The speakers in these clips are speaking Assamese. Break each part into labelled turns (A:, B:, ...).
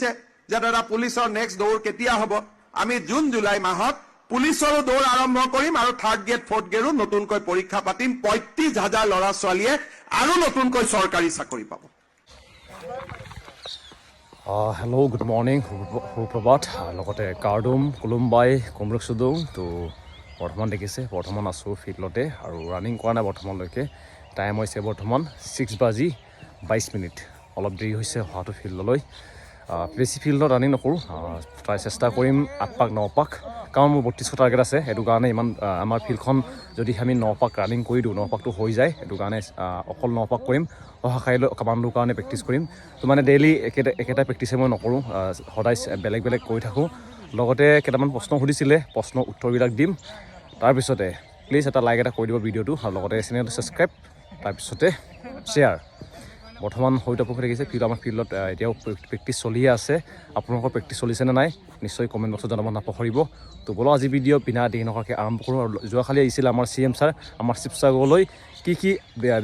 A: যে দাদা পুলিচৰ নেক্সট দৌৰ কেতিয়া হ'ব আমি জুন জুলাই মাহত পুলিচৰো দৌৰ আৰম্ভ কৰিম আৰু থাৰ্ড গ্ৰেড ফৰ্থ গ্ৰেডো নতুনকৈ পৰীক্ষা পাতিম ৩৫,০০০ ল'ৰা ছোৱালীয়ে আৰু নতুনকৈ চৰকাৰী চাকৰি পাব
B: হেল্ল' গুড মৰ্ণিং সুপ্ৰভাত লগতে কাৰ্ডুম কোলুম্বাই কুমৰুকচুদুং তো বৰ্তমান দেখিছে বৰ্তমান আছোঁ ফিল্ডতে আৰু ৰানিং কৰা নাই বৰ্তমানলৈকে টাইম হৈছে বৰ্তমান 6:22 অলপ দেৰি হৈছে অহাটো ফিল্ডলৈ বেছি ফিল্ডত ৰানিং নকৰোঁ ট্ৰাই চেষ্টা কৰিম 8 পাক 9 পাক কাৰণ মোৰ 32 টাৰ্গেট আছে সেইটো কাৰণে ইমান আমাৰ ফিল্ডখন যদি আমি 9 পাক ৰানিং কৰি দিওঁ 9 পাকটো হৈ যায় সেইটো কাৰণে অকল 9 পাক কৰিম অহা কাইলৈ কামাণ্ডোৰ কাৰণে প্ৰেক্টিছ কৰিম তো মানে ডেইলি একেটা প্ৰেক্টিছে মই নকৰোঁ সদায় বেলেগ বেলেগ কৰি থাকোঁ লগতে কেইটামান প্ৰশ্ন সুধিছিলে প্ৰশ্নৰ উত্তৰবিলাক দিম তাৰপিছতে প্লিজ এটা লাইক এটা কৰি দিব ভিডিঅ'টো আৰু লগতে চেনেলটো ছাবস্ক্ৰাইব তাৰপিছতে শ্বেয়াৰ বৰ্তমান হয়তো আপুনি দেখিছে আমাৰ ফিল্ডত এতিয়াও প্ৰেক্টিছ চলিয়ে আছে আপোনালোকৰ প্ৰেক্টিছ চলিছেনে নাই নিশ্চয় কমেণ্ট বক্সত জনাব নাপাহৰিব তো বলো আজি ভিডিঅ' বিনা দেৰি নকৰাকৈ আৰম্ভ কৰোঁ আৰু যোৱাকালি আহিছিলে আমাৰ CM ছাৰ আমাৰ শিৱসাগৰলৈ কি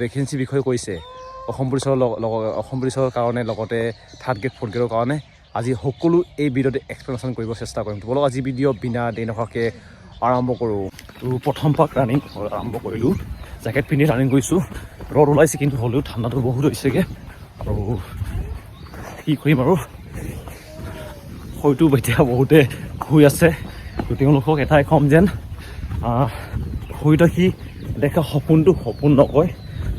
B: ভেকেঞ্চি বিষয়ে কৈছে অসম পুলিচৰ কাৰণে লগতে থাৰ্ড গ্ৰেড ফৰ্থ গ্ৰেডৰ কাৰণে আজি সকলো এই ভিডিঅ'তে এক্সপ্লেনেশ্যন কৰিব চেষ্টা কৰিম তো বলো আজি ভিডিঅ' বিনা দেৰি নকৰাকৈ আৰম্ভ কৰোঁ তো প্ৰথম পাক ৰানিং আৰম্ভ কৰিলোঁ জেকেট পিন্ধি ৰানিং কৰিছোঁ ৰ'দ ওলাইছে কিন্তু হ'লেও ঠাণ্ডাটো বহুত হৈছেগৈ আৰু কি কৰিম আৰু হয়তো এতিয়া বহুতে শুই আছে তো তেওঁলোকক এটাই ক'ম যেন শুই থাকি দেখা সপোনটো সপোন নকয়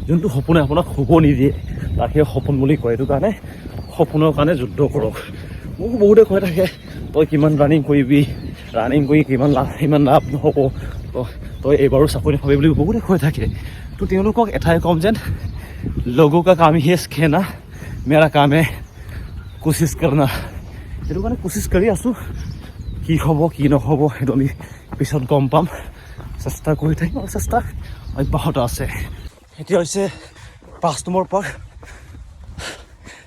B: যোনটো সপোনে আপোনাক শুব নিদিয়ে তাকে সপোন বুলি কয় সেইটো কাৰণে সপোনৰ কাৰণে যুদ্ধ কৰক মোক বহুতে কৈ থাকে তই কিমান ৰানিং কৰিবি ৰানিং কৰি ইমান লাভ নহ'ব তই এইবাৰো চাকৰি নাপাবি বুলি বহুতে কৈ থাকে তো তেওঁলোকক এটাই ক'ম যেন লোগোं का काम ही कहना मेरा काम है कोशिश करना সেইটো কাৰণে কোচিছ কৰি আছোঁ কি হ'ব কি নহ'ব সেইটো আমি পিছত গম পাম চেষ্টা কৰি থাকিম আৰু চেষ্টা অব্যাহত আছে এতিয়া হৈছে 5 নম্বৰ পাক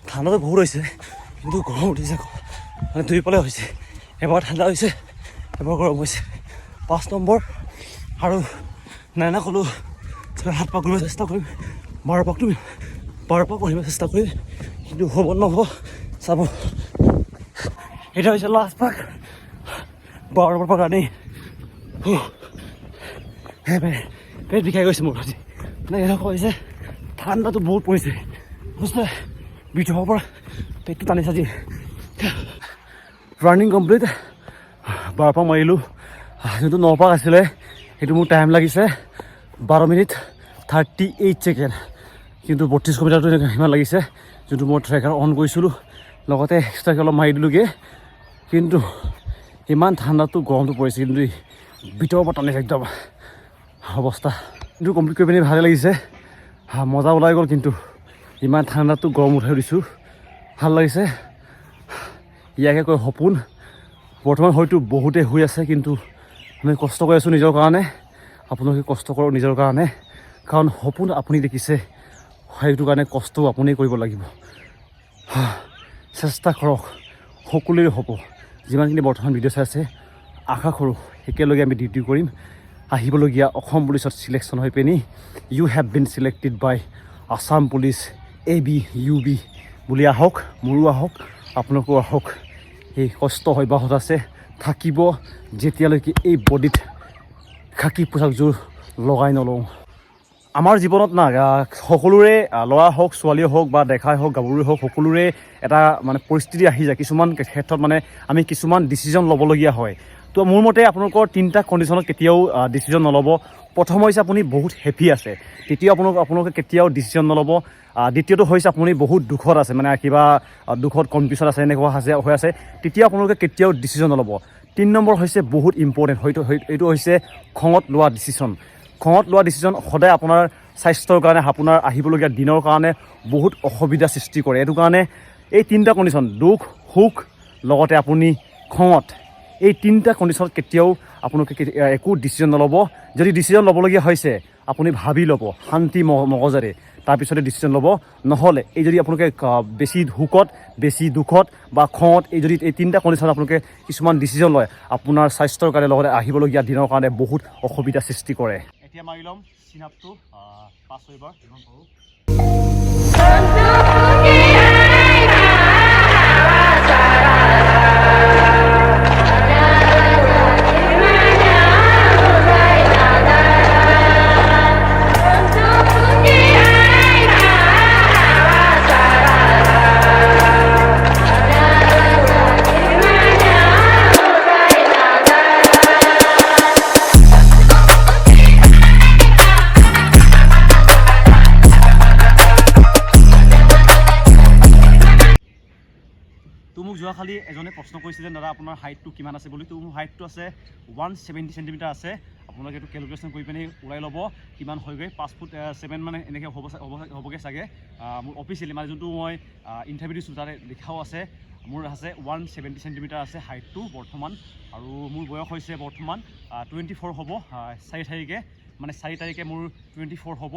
B: ঠাণ্ডাটো বহুত হৈছে কিন্তু গৰম উঠিছে মানে দুইফালে হৈছে এবাৰ ঠাণ্ডা হৈছে এবাৰ গৰম হৈছে 5 নম্বৰ আৰু নাইনা ক'লোঁ 7 পাক কৰিব চেষ্টা কৰিম 12 পাক কৰিব চেষ্টা কৰিম কিন্তু হ'ব নহ'ব চাব এটা হৈছে লাষ্ট পাক 12 নম্বৰ পাক ৰানিং পেট বিষাই গৈছে মোৰ আজি মানে এনেকুৱা হৈছে ঠাণ্ডাটো বহুত পৰিছে বুজিছে ভিতৰৰ পৰা পেটটো টানিছে আজি ৰানিং কমপ্লিট 12 পাক মাৰিলোঁ যোনটো 9 পাক আছিলে সেইটো মোৰ টাইম লাগিছে 12 মিনিট 38 ছেকেণ্ড কিন্তু 32 মিটাৰটো সিমান লাগিছে যোনটো মই ট্ৰেকাৰ অন কৰিছিলোঁ লগতে এক্সট্ৰাকৈ অলপ মাৰি দিলোঁগৈ কিন্তু ইমান ঠাণ্ডাটো গৰমটো পৰিছে কিন্তু ভিতৰৰ পৰা টানিছে একদম অৱস্থা কিন্তু কমপ্লিট কৰি পিনি ভালেই লাগিছে মজা ওলাই গ'ল কিন্তু ইমান ঠাণ্ডাটো গৰম উঠাই দিছোঁ ভাল লাগিছে ইয়াকে কয় সপোন বৰ্তমান হয়তো বহুতে হৈ আছে কিন্তু আমি কষ্ট কৰি আছোঁ নিজৰ কাৰণে আপোনালোকে কষ্ট কৰক নিজৰ কাৰণে কাৰণ সপোন আপুনি দেখিছে সেইটো কাৰণে কষ্ট আপুনি কৰিব লাগিব চেষ্টা কৰক সকলোৰে হ'ব যিমানখিনি বৰ্তমান ভিডিঅ' চাই আছে আশা কৰোঁ একেলগে আমি ডিউটি কৰিম আহিবলগীয়া অসম পুলিচত চিলেকশ্যন হৈ পিনি you have been selected by Assam police AB UB বুলি আহক মোৰো আহক আপোনালোকো আহক এই কষ্ট অব্যাহত আছে থাকিব যেতিয়ালৈকে এই বডিত খাকী পোচাকযোৰ লগাই নলওঁ আমাৰ জীৱনত না সকলোৰে ল'ৰা হওক ছোৱালীয়ে হওক বা দেখাই হওক গাভৰুৱে হওক সকলোৰে এটা মানে পৰিস্থিতি আহি যায় কিছুমান ক্ষেত্ৰত মানে আমি কিছুমান ডিচিজন ল'বলগীয়া হয় তো মোৰ মতে আপোনালোকৰ 3টা কণ্ডিশ্যনত কেতিয়াও ডিচিজন নল'ব প্ৰথম হৈছে আপুনি বহুত হেপী আছে তেতিয়া আপোনালোকে কেতিয়াও ডিচিজন নল'ব দ্বিতীয়টো হৈছে আপুনি বহুত দুখত আছে মানে কিবা দুখত কনফিউজন আছে এনেকুৱা হৈ আছে তেতিয়া আপোনালোকে কেতিয়াও ডিচিজন নল'ব 3 নম্বৰ হৈছে বহুত ইম্পৰ্টেণ্ট হয়তো এইটো হৈছে খঙত লোৱা ডিচিজন সদায় আপোনাৰ স্বাস্থ্যৰ কাৰণে আপোনাৰ আহিবলগীয়া দিনৰ কাৰণে বহুত অসুবিধা সৃষ্টি কৰে এইটো কাৰণে এই 3টা কণ্ডিশ্যন দুখ সুখ লগতে আপুনি খঙত এই 3টা কণ্ডিশ্যনত কেতিয়াও আপোনালোকে একো ডিচিজন নল'ব যদি ডিচিজন ল'বলগীয়া হৈছে আপুনি ভাবি ল'ব শান্তি মগজেৰে তাৰপিছতে ডিচিজন ল'ব নহ'লে এই যদি আপোনালোকে বেছি সুখত বেছি দুখত বা খঙত এই যদি এই 3টা কণ্ডিশ্যনত আপোনালোকে কিছুমান ডিচিজন লয় আপোনাৰ স্বাস্থ্যৰ কাৰণে লগতে আহিবলগীয়া দিনৰ কাৰণে বহুত অসুবিধা সৃষ্টি কৰে এতিয়া মাৰি ল'ম চিনাপটো 5-6 বাৰ যিমান পাৰোঁ
C: মোক যোৱাকালি এজনে প্ৰশ্ন কৰিছিলে দাদা আপোনাৰ হাইটটো কিমান আছে বুলি। তো মোৰ হাইটটো আছে 170 চেণ্টিমিটাৰ আছে। আপোনালোকে এইটো কেলকুলেশ্যন কৰি পিনি ওলাই ল'ব কিমান হয়গৈ। 5 ফুট 7 মানে এনেকৈ হ'বগৈ চাগে। মোৰ অফিচিয়েলি মানে যোনটো মই ইণ্টাৰভিউ দিছোঁ তাতে লিখাও আছে মোৰ আছে 170 চেণ্টিমিটাৰ আছে হাইটটো বৰ্তমান। আৰু মোৰ বয়স হৈছে বৰ্তমান 24 হ'ব 4 তাৰিখে, মানে 4 তাৰিখে মোৰ 24 হ'ব।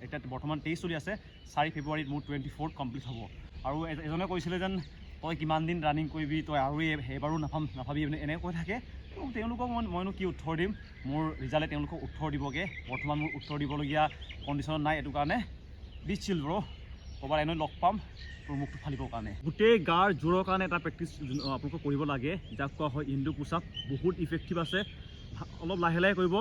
C: এতিয়া বৰ্তমান 23 চলি আছে, 4 ফেব্ৰুৱাৰীত মোৰ 24 কমপ্লিট হ'ব। আৰু এজনে কৈছিলে যেন তই কিমান দিন ৰানিং কৰিবি, তই আৰু এবাৰো নাভাবি এনেকৈ কৈ থাকে। তেওঁলোকক মইনো কি উত্তৰ দিম, মোৰ ৰিজাল্টে তেওঁলোকক উত্তৰ দিবগৈ। বৰ্তমান মোৰ উত্তৰ দিবলগীয়া কণ্ডিশ্যনত নাই, এইটো কাৰণে বিচিল ব্ৰ, ক'ৰবাত এনেই লগ পাম তোৰ মুখটো ফালিবৰ কাৰণে। গোটেই গাৰ জোৰৰ কাৰণে এটা প্ৰেক্টিচ আপোনালোকে কৰিব লাগে, যাক কোৱা হয় ইণ্ডো পুছ-আপ। বহুত ইফেক্টিভ আছে, অলপ লাহে লাহে কৰিব,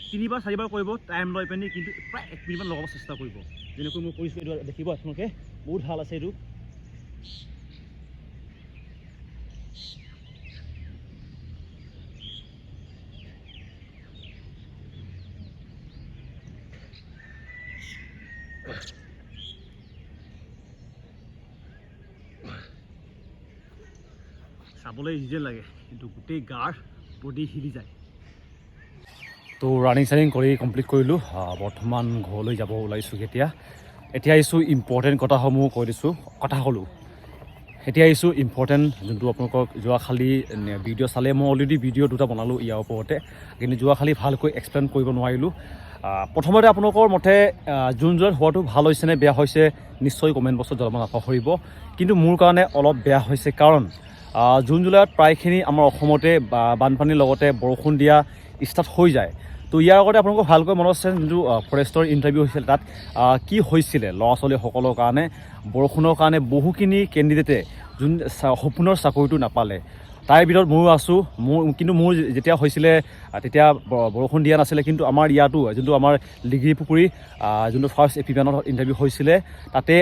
C: 3বাৰ 4বাৰ কৰিব টাইম লৈ পিনি, কিন্তু প্ৰায় 1 মিনিটমান লগাব চেষ্টা কৰিব। যেনেকৈ মই কৰিছোঁ এইটো দেখিব আপোনালোকে, বহুত ভাল আছে এইটো। চাবলৈ ইজি লাগে, কিন্তু গোটেই গাৰ বডি হিলি যায়।
B: তো ৰানিং কৰি কমপ্লিট কৰিলোঁ। বৰ্তমান ঘৰলৈ যাব ওলাইছোঁ। এতিয়া আহিছোঁ ইম্পৰ্টেণ্ট কথাসমূহ কৈ দিছোঁ, কথা ক'লোঁ। এতিয়া আহিছোঁ ইম্পৰ্টেণ্ট যোনটো আপোনালোকক যোৱাকালি ভিডিঅ' চালে, মই অলৰেডি ভিডিঅ' 2টা বনালোঁ ইয়াৰ ওপৰতে, কিন্তু যোৱাকালি ভালকৈ এক্সপ্লেইন কৰিব নোৱাৰিলোঁ। প্ৰথমতে আপোনালোকৰ মতে জুন জুলাইত হোৱাটো ভাল হৈছে নে বেয়া হৈছে নিশ্চয় কমেণ্ট বক্সত জনাব নাপাহৰিব। কিন্তু মোৰ কাৰণে অলপ বেয়া হৈছে, কাৰণ জুন জুলাইত প্ৰায়খিনি আমাৰ অসমতে বানপানীৰ লগতে বৰষুণ দিয়া ষ্টাৰ্ট হৈ যায়। তো ইয়াৰ আগতে আপোনালোকক ভালকৈ মনত আছে যোনটো ফৰেষ্টৰ ইণ্টাৰভিউ হৈছিল, তাত কি হৈছিলে ল'ৰা ছোৱালীসকলৰ কাৰণে বৰষুণৰ কাৰণে বহুখিনি কেণ্ডিডেটে যোন সপোনৰ চাকৰিটো নাপালে। তাৰ ভিতৰত ময়ো আছোঁ। কিন্তু মোৰ যেতিয়া হৈছিলে তেতিয়া বৰষুণ দিয়া নাছিলে, কিন্তু আমাৰ ইয়াতো যোনটো আমাৰ লিগিৰিপুখুৰী যোনটো ফাৰ্ষ্ট এপিভিয়ানত ইণ্টাৰভিউ হৈছিলে, তাতে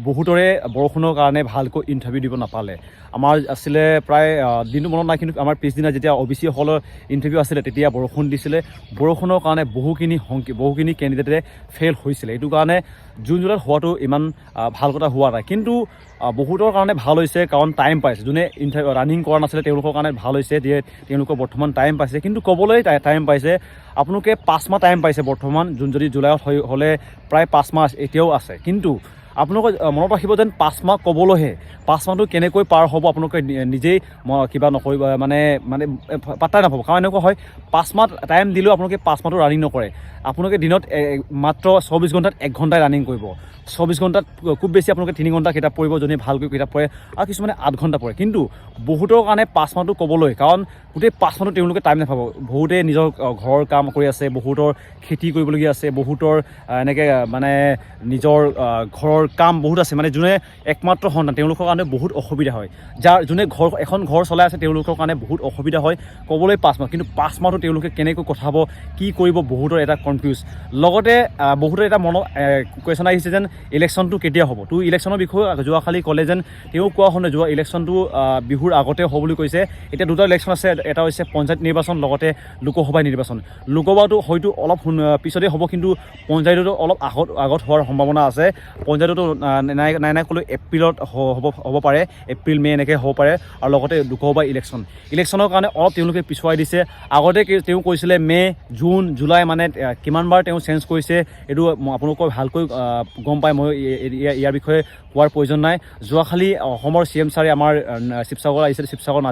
B: বহুতৰে বৰষুণৰ কাৰণে ভালকৈ ইণ্টাৰভিউ দিব নাপালে। আমাৰ আছিলে প্ৰায় দিনটো মনত নাই, কিন্তু আমাৰ পিছদিনা যেতিয়া OBC সকলৰ ইণ্টাৰভিউ আছিলে তেতিয়া বৰষুণ দিছিলে। বৰষুণৰ কাৰণে বহুখিনি কেণ্ডিডেটে ফেইল হৈছিলে। এইটো কাৰণে জুন জুলাইত হোৱাটো ইমান ভাল কথা হোৱা নাই, কিন্তু বহুতৰ কাৰণে ভাল হৈছে, কাৰণ টাইম পাইছে। যোনে ৰানিং কৰা নাছিলে তেওঁলোকৰ কাৰণে ভাল হৈছে যে তেওঁলোকৰ বৰ্তমান টাইম পাইছে, কিন্তু ক'বলৈ টাইম পাইছে। আপোনালোকে 5 মাহ টাইম পাইছে বৰ্তমান, যদি জুলাইত হ'লে প্ৰায় 5 মাহ এতিয়াও আছে। কিন্তু আপোনালোকে মনত ৰাখিব যেন 5 মাহ ক'বলৈহে, 5 মাহটো কেনেকৈ পাৰ হ'ব আপোনালোকে নিজেই কিবা নকৰিব, মানে পাত্তাই নাপাব। কাৰণ এনেকুৱা হয় 5 মাহ টাইম দিলেও আপোনালোকে 5 মাহটো ৰানিং নকৰে। আপোনালোকে দিনত মাত্ৰ 24 ঘণ্টাত 1 ঘণ্টাই ৰানিং কৰিব। 24 ঘণ্টাত খুব বেছি আপোনালোকে 3 ঘণ্টা কিতাপ পঢ়িব, যোনে ভালকৈ কিতাপ পঢ়ে, আৰু কিছুমানে 8 ঘণ্টা পঢ়ে। কিন্তু বহুতৰ কাৰণে 5 মাহটো ক'বলৈ, কাৰণ গোটেই 5 মাহটো তেওঁলোকে টাইম নাপাব। বহুতে নিজৰ ঘৰৰ কাম কৰি আছে, বহুতৰ খেতি কৰিবলগীয়া আছে, বহুতৰ এনেকৈ মানে নিজৰ ঘৰৰ কাম বহুত আছে, মানে যোনে একমাত্ৰ সন্তান তেওঁলোকৰ কাৰণে বহুত অসুবিধা হয়। যোনে এখন ঘৰ চলাই আছে তেওঁলোকৰ কাৰণে বহুত অসুবিধা হয় ক'বলৈ 5 মাহ। কিন্তু 5 মাহটো তেওঁলোকে কেনেকৈ কটাব, কি কৰিব, বহুতৰ এটা কনফিউজ। লগতে বহুতৰ এটা মনত কুৱেশ্যন আহিছে যেন ইলেকশ্যনটো কেতিয়া হ'ব। তো ইলেকশ্যনৰ বিষয়ে যোৱাকালি ক'লে যেন তেওঁ কোৱা শুনে যোৱা ইলেকশ্যনটো বিহুৰ আগতে হ'ব বুলি কৈছে। এতিয়া 2টা ইলেকশ্যন আছে, এটা হৈছে পঞ্চায়ত নিৰ্বাচন, লগতে লোকসভা নিৰ্বাচন। লোকসভাটো হয়তো অলপ পিছতে হ'ব, কিন্তু পঞ্চায়ততো অলপ আগত হোৱাৰ সম্ভাৱনা আছে। পঞ্চায়ততো নাই ক'লেও এপ্ৰিলত হ'ব পাৰে, এপ্ৰিল মে এনেকৈ হ'ব পাৰে। আৰু লগতে লোকসভা ইলেকশ্যনৰ কাৰণে অলপ তেওঁলোকে পিছুৱাই দিছে। আগতে তেওঁ কৈছিলে মে, জুন, জুলাই, মানে কিমানবাৰ তেওঁ চেঞ্জ কৰিছে এইটো আপোনালোকৰ ভালকৈ গম পায়। মই ইয়াৰ বিষয়ে কোৱাৰ প্ৰয়োজন নাই। যোৱাকালি অসমৰ CM ছাৰে আমাৰ শিৱসাগৰ আহিছিল, শিৱসাগৰ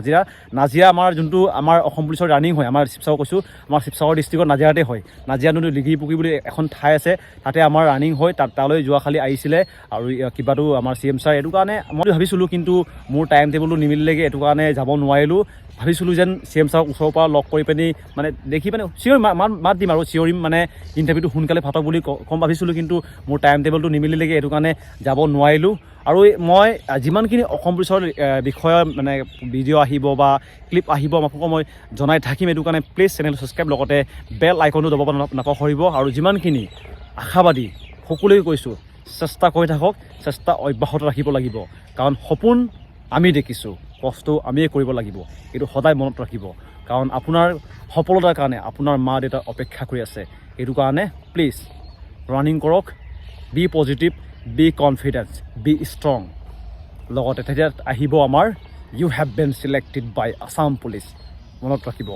B: নাজিৰা আমাৰ যোনটো আমাৰ অসম পুলিচৰ ৰানিং হয়, আমাৰ শিৱসাগৰ কৈছোঁ, আমাৰ শিৱসাগৰ ডিষ্ট্ৰিক্টৰ নাজিৰাতে হয়। নাজিৰা যোনটো লিগিৰিপুখুৰী বুলি এখন ঠাই আছে, তাতে আমাৰ ৰানিং হয়। তালৈ যোৱাকালি আহিছিলে আৰু কিবাটো আমাৰ CM ছাৰ। এইটো কাৰণে মই ভাবিছিলোঁ, কিন্তু মোৰ টাইম টেবুলটো নিমিলিলেগৈ, এইটো কাৰণে যাব নোৱাৰিলোঁ। ভাবিছিলোঁ যেন CM ছাৰক ওচৰৰ পৰা লগ কৰি পিনি মানে দেখি পিনে মাত দিম আৰু চিঞৰিম, মানে ইণ্টাৰভিউটো সোনকালে ফাটক বুলি কম ভাবিছিলোঁ, কিন্তু মোৰ টাইম টেবুলটো নিমিলিলেগৈ, এইটো কাৰণে যাব নোৱাৰিলোঁ। আৰু মই যিমানখিনি অসম পুলিচৰ বিষয়ে মানে ভিডিঅ' আহিব বা ক্লিপ আহিব আপোনালোকক মই জনাই থাকিম। এইটো কাৰণে প্লিজ চেনেলটো ছাবস্ক্ৰাইব, লগতে বেল আইকনটো দবাব নাপাহৰিব। আৰু যিমানখিনি আশাবাদী সকলোৱে কৈছোঁ, চেষ্টা কৰি থাকক, চেষ্টা অব্যাহত ৰাখিব লাগিব, কাৰণ সপোন আমি দেখিছোঁ, কষ্ট আমিয়ে কৰিব লাগিব। এইটো সদায় মনত ৰাখিব, কাৰণ আপোনাৰ সফলতাৰ কাৰণে আপোনাৰ মা দেউতা অপেক্ষা কৰি আছে। এইটো কাৰণে প্লিজ ৰানিং কৰক, be positive, be confidence, be strong. লগতে তেতিয়া আহিব আমাৰ you have been selected by Assam police মনত ৰাখিব